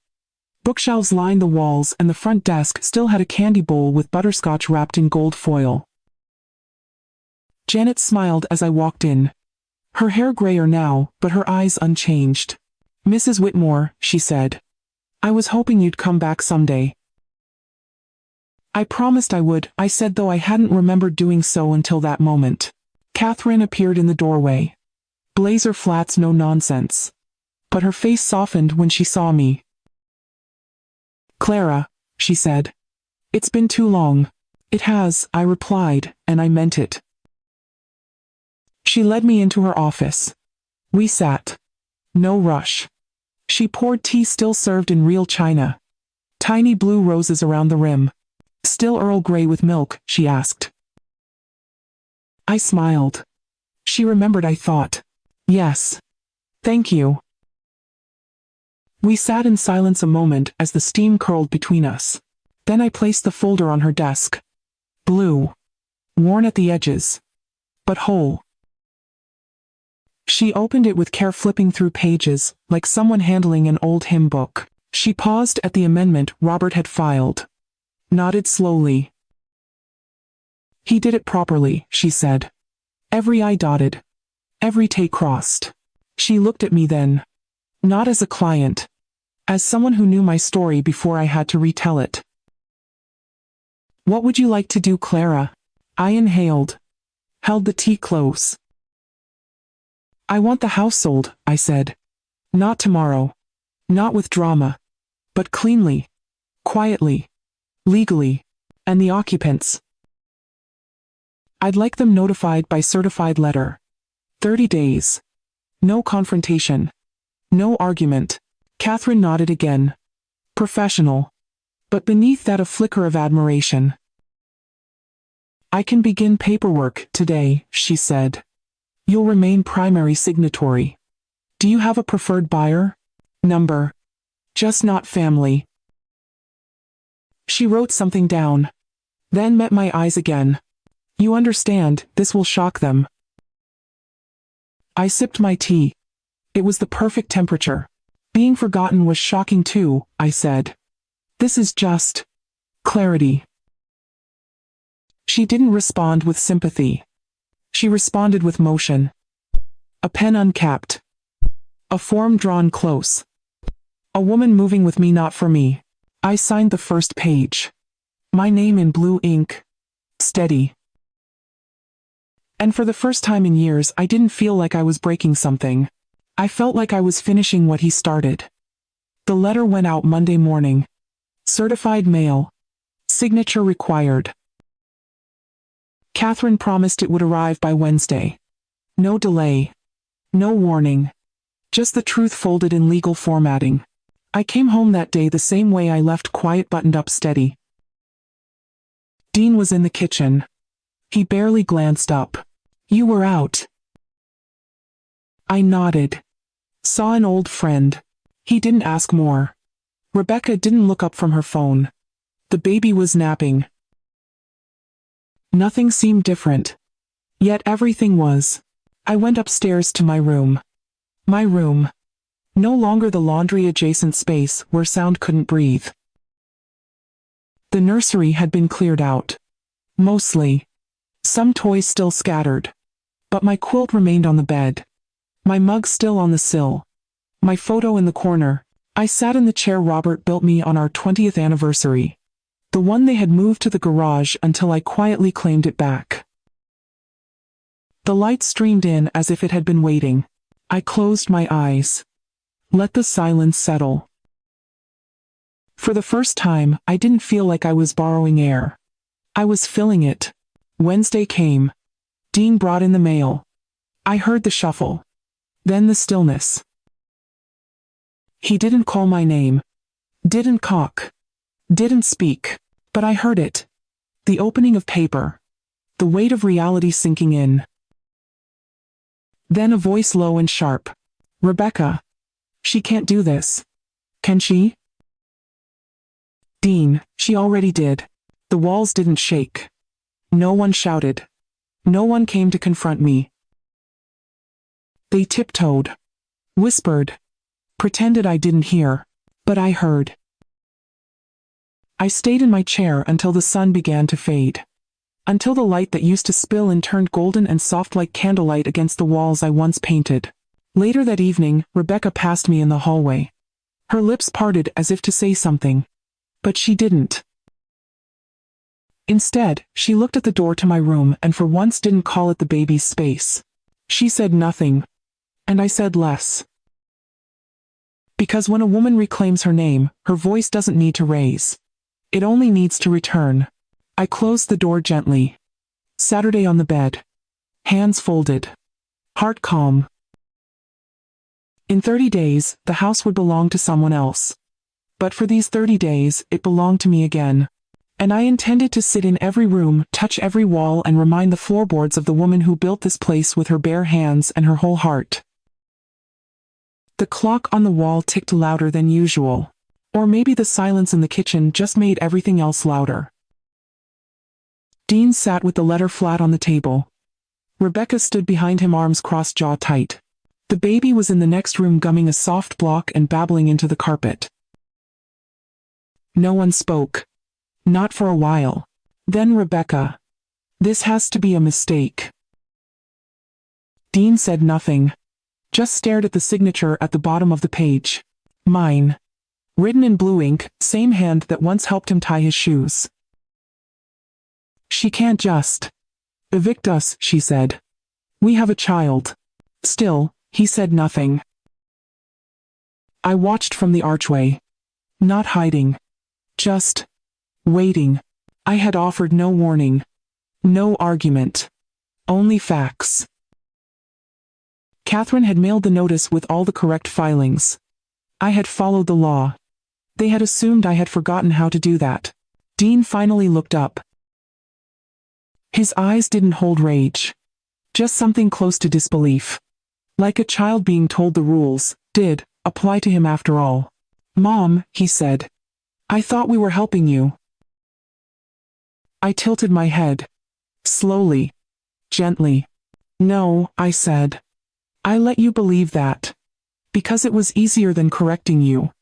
Bookshelves lined the walls and the front desk still had a candy bowl with butterscotch wrapped in gold foil. Janet smiled as I walked in. Her hair grayer now, but her eyes unchanged. Mrs. Whitmore, she said. I was hoping you'd come back someday. I promised I would, I said, though I hadn't remembered doing so until that moment. Catherine appeared in the doorway. Blazer flats, no nonsense. But her face softened when she saw me. Clara, she said. It's been too long. It has, I replied, and I meant it. She led me into her office. We sat. No rush. She poured tea still served in real china. Tiny blue roses around the rim. Still Earl Grey with milk, she asked. I smiled. She remembered, I thought. Yes. Thank you. We sat in silence a moment as the steam curled between us. Then I placed the folder on her desk. Blue. Worn at the edges. But whole. She opened it with care, flipping through pages, like someone handling an old hymn book. She paused at the amendment Robert had filed. Nodded slowly. He did it properly, she said. Every I dotted. Every T crossed. She looked at me then. Not as a client. As someone who knew my story before I had to retell it. What would you like to do, Clara? I inhaled. Held the tea close. I want the house sold, I said. Not tomorrow. Not with drama. But cleanly. Quietly. Legally. And the occupants. I'd like them notified by certified letter. 30 days. No confrontation. No argument. Catherine nodded again. Professional. But beneath that a flicker of admiration. I can begin paperwork today, she said. You'll remain primary signatory. Do you have a preferred buyer? Number. Just not family. She wrote something down. Then met my eyes again. You understand, this will shock them. I sipped my tea. It was the perfect temperature. Being forgotten was shocking too, I said. This is just clarity. She didn't respond with sympathy. She responded with motion. A pen uncapped. A form drawn close. A woman moving with me, not for me. I signed the first page. My name in blue ink. Steady. And for the first time in years, I didn't feel like I was breaking something. I felt like I was finishing what he started. The letter went out Monday morning. Certified mail. Signature required. Catherine promised it would arrive by Wednesday. No delay. No warning. Just the truth folded in legal formatting. I came home that day the same way I left, quiet, buttoned up, steady. Dean was in the kitchen. He barely glanced up. You were out. I nodded. Saw an old friend. He didn't ask more. Rebecca didn't look up from her phone. The baby was napping. Nothing seemed different. Yet everything was. I went upstairs to my room. My room. No longer the laundry-adjacent space where sound couldn't breathe. The nursery had been cleared out. Mostly. Some toys still scattered. But my quilt remained on the bed. My mug still on the sill. My photo in the corner. I sat in the chair Robert built me on our 20th anniversary. The one they had moved to the garage until I quietly claimed it back. The light streamed in as if it had been waiting. I closed my eyes. Let the silence settle. For the first time, I didn't feel like I was borrowing air. I was filling it. Wednesday came. Dean brought in the mail. I heard the shuffle. Then the stillness. He didn't call my name. Didn't cock. Didn't speak. But I heard it. The opening of paper. The weight of reality sinking in. Then a voice low and sharp. Rebecca. She can't do this. Can she? Dean, she already did. The walls didn't shake. No one shouted. No one came to confront me. They tiptoed. Whispered. Pretended I didn't hear. But I heard. I stayed in my chair until the sun began to fade. Until the light that used to spill in turned golden and soft like candlelight against the walls I once painted. Later that evening, Rebecca passed me in the hallway. Her lips parted as if to say something. But she didn't. Instead, she looked at the door to my room and for once didn't call it the baby's space. She said nothing. And I said less. Because when a woman reclaims her name, her voice doesn't need to raise. It only needs to return. I closed the door gently. Saturday on the bed. Hands folded. Heart calm. In 30 days, the house would belong to someone else. But for these 30 days, it belonged to me again. And I intended to sit in every room, touch every wall, and remind the floorboards of the woman who built this place with her bare hands and her whole heart. The clock on the wall ticked louder than usual. Or maybe the silence in the kitchen just made everything else louder. Dean sat with the letter flat on the table. Rebecca stood behind him, arms crossed, jaw tight. The baby was in the next room gumming a soft block and babbling into the carpet. No one spoke. Not for a while. Then Rebecca. This has to be a mistake. Dean said nothing. Just stared at the signature at the bottom of the page. Mine. Written in blue ink, same hand that once helped him tie his shoes. She can't just evict us, she said. We have a child. Still, he said nothing. I watched from the archway. Not hiding. Just waiting. I had offered no warning. No argument. Only facts. Catherine had mailed the notice with all the correct filings. I had followed the law. They had assumed I had forgotten how to do that. Dean finally looked up. His eyes didn't hold rage. Just something close to disbelief. Like a child being told the rules did apply to him after all. Mom, he said. I thought we were helping you. I tilted my head. Slowly. Gently. No, I said. I let you believe that. Because it was easier than correcting you.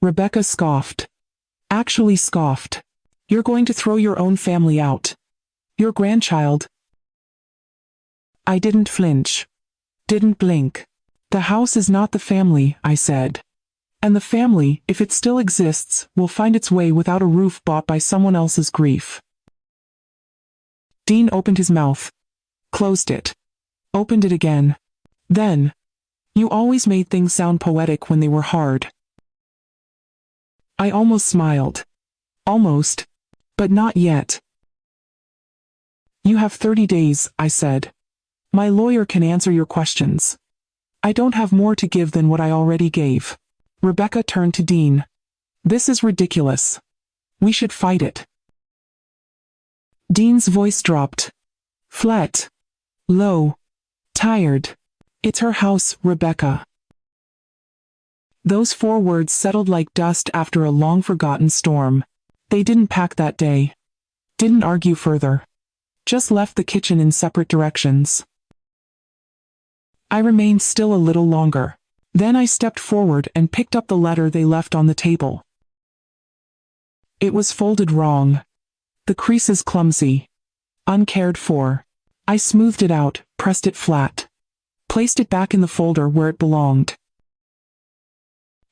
Rebecca scoffed. Actually scoffed. You're going to throw your own family out. Your grandchild. I didn't flinch. Didn't blink. The house is not the family, I said. And the family, if it still exists, will find its way without a roof bought by someone else's grief. Dean opened his mouth. Closed it. Opened it again. Then, you always made things sound poetic when they were hard. I almost smiled. Almost. But not yet. You have 30 days, I said. My lawyer can answer your questions. I don't have more to give than what I already gave. Rebecca turned to Dean. This is ridiculous. We should fight it. Dean's voice dropped. Flat. Low. Tired. It's her house, Rebecca. Those 4 words settled like dust after a long-forgotten storm. They didn't pack that day. Didn't argue further. Just left the kitchen in separate directions. I remained still a little longer. Then I stepped forward and picked up the letter they left on the table. It was folded wrong. The creases clumsy. Uncared for. I smoothed it out, pressed it flat. Placed it back in the folder where it belonged.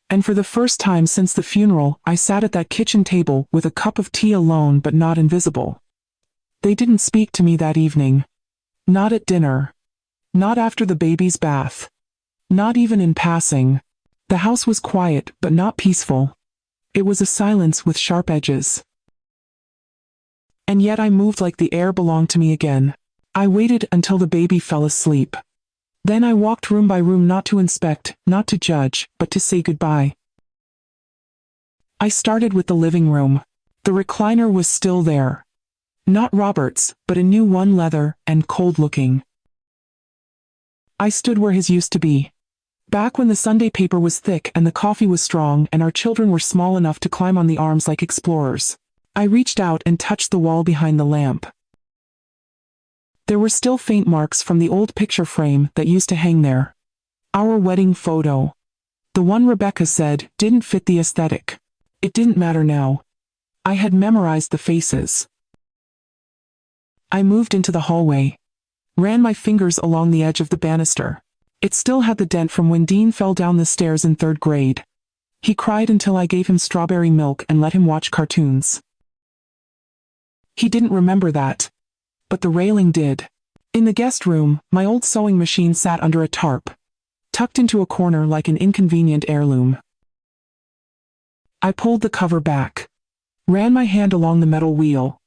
And for the first time since the funeral, I sat at that kitchen table with a cup of tea alone but not invisible. They didn't speak to me that evening. Not at dinner. Not after the baby's bath. Not even in passing. The house was quiet but not peaceful. It was a silence with sharp edges. And yet I moved like the air belonged to me again. I waited until the baby fell asleep. Then I walked room by room, not to inspect, not to judge, but to say goodbye. I started with the living room. The recliner was still there. Not Robert's, but a new one, leather and cold-looking. I stood where his used to be. Back when the Sunday paper was thick and the coffee was strong and our children were small enough to climb on the arms like explorers. I reached out and touched the wall behind the lamp. There were still faint marks from the old picture frame that used to hang there. Our wedding photo. The one Rebecca said didn't fit the aesthetic. It didn't matter now. I had memorized the faces. I moved into the hallway. Ran my fingers along the edge of the banister. It still had the dent from when Dean fell down the stairs in 3rd grade. He cried until I gave him strawberry milk and let him watch cartoons. He didn't remember that. But the railing did. In the guest room, my old sewing machine sat under a tarp, tucked into a corner like an inconvenient heirloom. I pulled the cover back. Ran my hand along the metal wheel.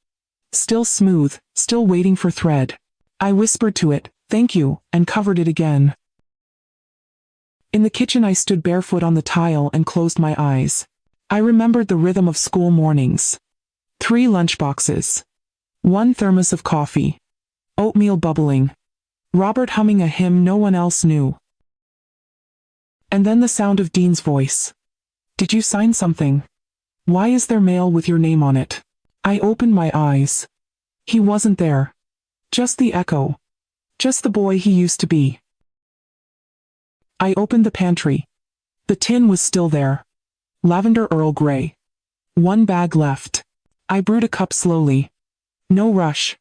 Still smooth, still waiting for thread. I whispered to it, "Thank you," and covered it again. In the kitchen I stood barefoot on the tile and closed my eyes. I remembered the rhythm of school mornings. 3 lunchboxes. 1 thermos of coffee. Oatmeal bubbling. Robert humming a hymn no one else knew. And then the sound of Dean's voice. "Did you sign something? Why is there mail with your name on it?" I opened my eyes. He wasn't there. Just the echo. Just the boy he used to be. I opened the pantry. The tin was still there. Lavender Earl Grey. 1 bag left. I brewed a cup slowly. No rush.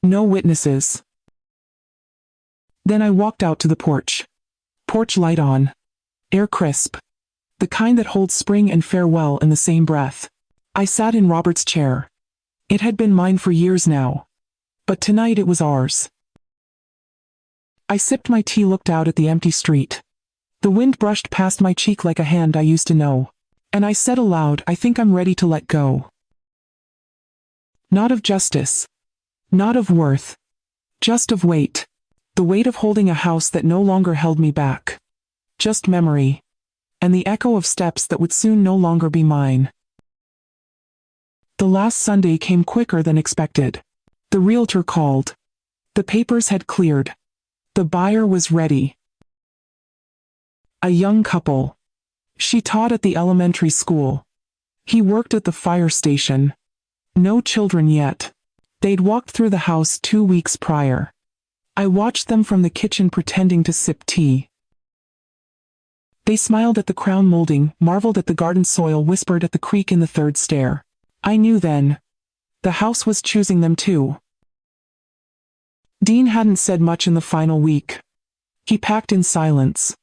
No witnesses. Then I walked out to the porch. Porch light on. Air crisp. The kind that holds spring and farewell in the same breath. I sat in Robert's chair. It had been mine for years now. But tonight it was ours. I sipped my tea, looked out at the empty street. The wind brushed past my cheek like a hand I used to know. And I said aloud, "I think I'm ready to let go." Not of justice. Not of worth. Just of weight. The weight of holding a house that no longer held me back. Just memory. And the echo of steps that would soon no longer be mine. The last Sunday came quicker than expected. The realtor called. The papers had cleared. The buyer was ready. A young couple. She taught at the elementary school. He worked at the fire station. No children yet. They'd walked through the house 2 weeks prior. I watched them from the kitchen pretending to sip tea. They smiled at the crown molding, marveled at the garden soil, whispered at the creak in the third stair. I knew then. The house was choosing them too. Dean hadn't said much in the final week. He packed in silence.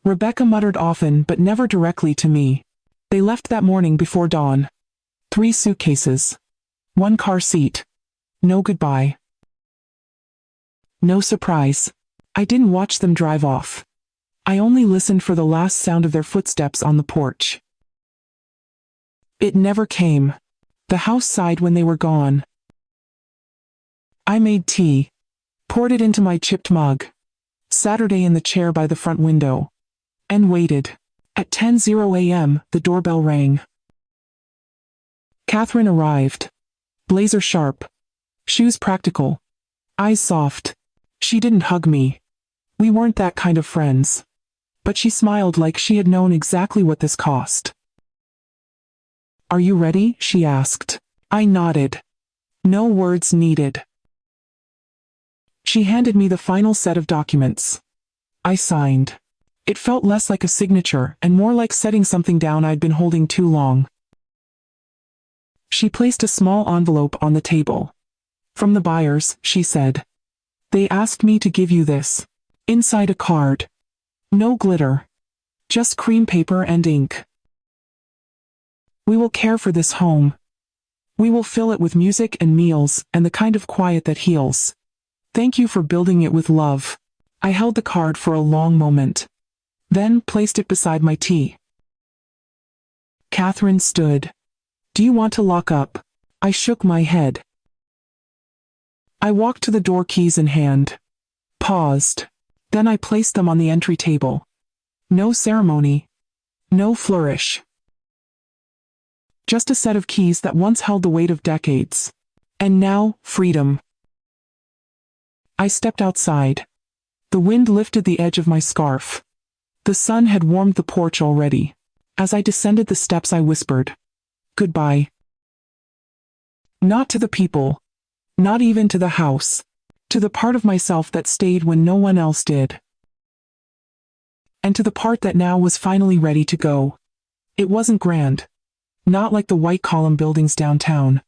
Rebecca muttered often, but never directly to me. They left that morning before dawn. 3 suitcases. 1 car seat. No goodbye. No surprise. I didn't watch them drive off. I only listened for the last sound of their footsteps on the porch. It never came. The house sighed when they were gone. I made tea. Poured it into my chipped mug. Saturday in the chair by the front window. And waited. At 10:00 a.m., the doorbell rang. Catherine arrived. Blazer sharp. Shoes practical. Eyes soft. She didn't hug me. We weren't that kind of friends. But she smiled like she had known exactly what this cost. Are you ready? She asked. I nodded. No words needed. She handed me the final set of documents. I signed. It felt less like a signature and more like setting something down I'd been holding too long. She placed a small envelope on the table. From the buyers, she said. They asked me to give you this. Inside a card. No glitter. Just cream paper and ink. We will care for this home. We will fill it with music and meals and the kind of quiet that heals. Thank you for building it with love. I held the card for a long moment. Then placed it beside my tea. Catherine stood. Do you want to lock up? I shook my head. I walked to the door, keys in hand. Paused. Then I placed them on the entry table. No ceremony. No flourish. Just a set of keys that once held the weight of decades. And now, freedom. I stepped outside. The wind lifted the edge of my scarf. The sun had warmed the porch already. As I descended the steps, I whispered, goodbye. Not to the people. Not even to the house. To the part of myself that stayed when no one else did. And to the part that now was finally ready to go. It wasn't grand. Not like the white column buildings downtown.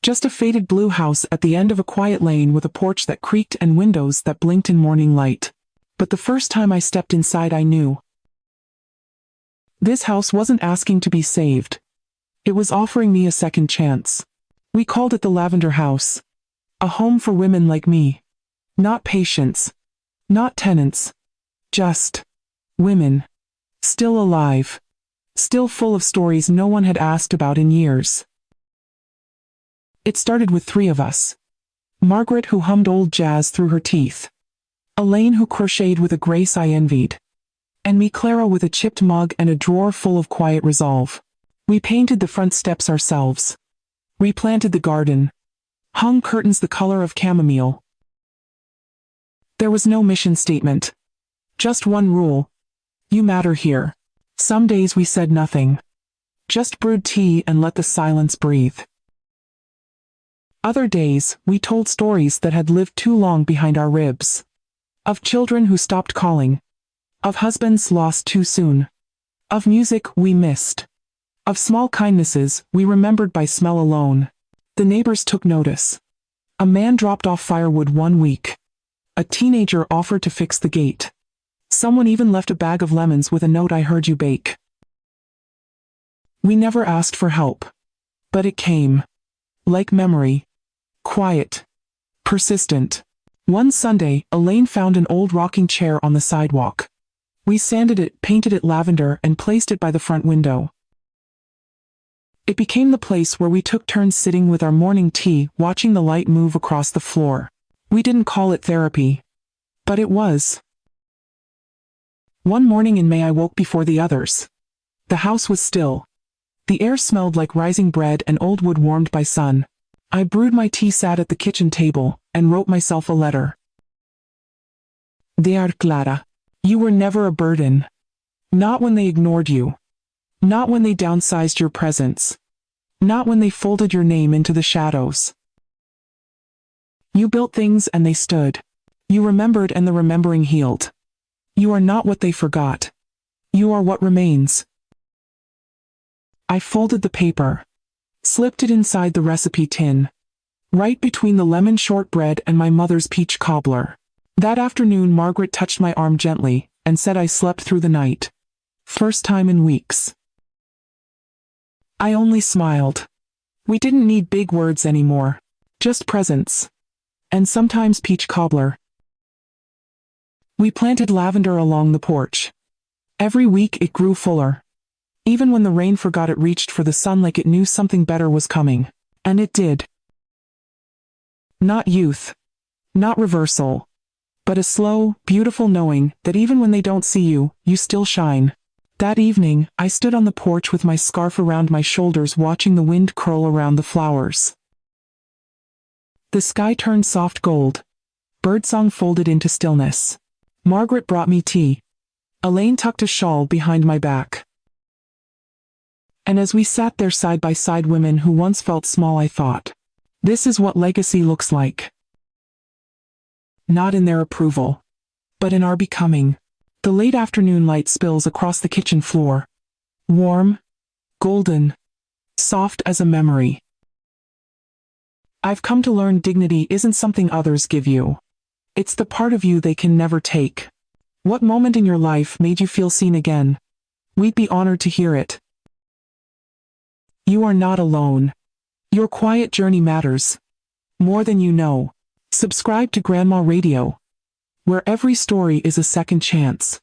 Just a faded blue house at the end of a quiet lane with a porch that creaked and windows that blinked in morning light. But the first time I stepped inside, I knew. This house wasn't asking to be saved. It was offering me a second chance. We called it the Lavender House. A home for women like me. Not patients. Not tenants. Just women. Still alive. Still full of stories no one had asked about in years. It started with 3 of us. Margaret, who hummed old jazz through her teeth. Elaine, who crocheted with a grace I envied. And me, Clara, with a chipped mug and a drawer full of quiet resolve. We painted the front steps ourselves. Replanted the garden. Hung curtains the color of chamomile. There was no mission statement. Just one rule. You matter here. Some days we said nothing. Just brewed tea and let the silence breathe. Other days, we told stories that had lived too long behind our ribs. Of children who stopped calling. Of husbands lost too soon. Of music we missed. Of small kindnesses we remembered by smell alone. The neighbors took notice. A man dropped off firewood one week. A teenager offered to fix the gate. Someone even left a bag of lemons with a note, I heard you bake. We never asked for help. But it came. Like memory. Quiet. Persistent. One Sunday, Elaine found an old rocking chair on the sidewalk. We sanded it, painted it lavender, and placed it by the front window. It became the place where we took turns sitting with our morning tea, watching the light move across the floor. We didn't call it therapy. But it was. One morning in May I woke before the others. The house was still. The air smelled like rising bread and old wood warmed by sun. I brewed my tea, sat at the kitchen table, and wrote myself a letter. Dear Clara, you were never a burden. Not when they ignored you. Not when they downsized your presence. Not when they folded your name into the shadows. You built things and they stood. You remembered and the remembering healed. You are not what they forgot. You are what remains. I folded the paper, slipped it inside the recipe tin, right between the lemon shortbread and my mother's peach cobbler. That afternoon, Margaret touched my arm gently and said I slept through the night. First time in weeks. I only smiled. We didn't need big words anymore. Just presence. And sometimes peach cobbler. We planted lavender along the porch. Every week it grew fuller. Even when the rain forgot, it reached for the sun like it knew something better was coming. And it did. Not youth. Not reversal. But a slow, beautiful knowing that even when they don't see you, you still shine. That evening, I stood on the porch with my scarf around my shoulders, watching the wind curl around the flowers. The sky turned soft gold. Birdsong folded into stillness. Margaret brought me tea. Elaine tucked a shawl behind my back. And as we sat there side by side, women who once felt small, I thought, this is what legacy looks like. Not in their approval, but in our becoming. The late afternoon light spills across the kitchen floor. Warm, golden, soft as a memory. I've come to learn dignity isn't something others give you. It's the part of you they can never take. What moment in your life made you feel seen again? We'd be honored to hear it. You are not alone. Your quiet journey matters. More than you know. Subscribe to Grandma Radio, where every story is a second chance.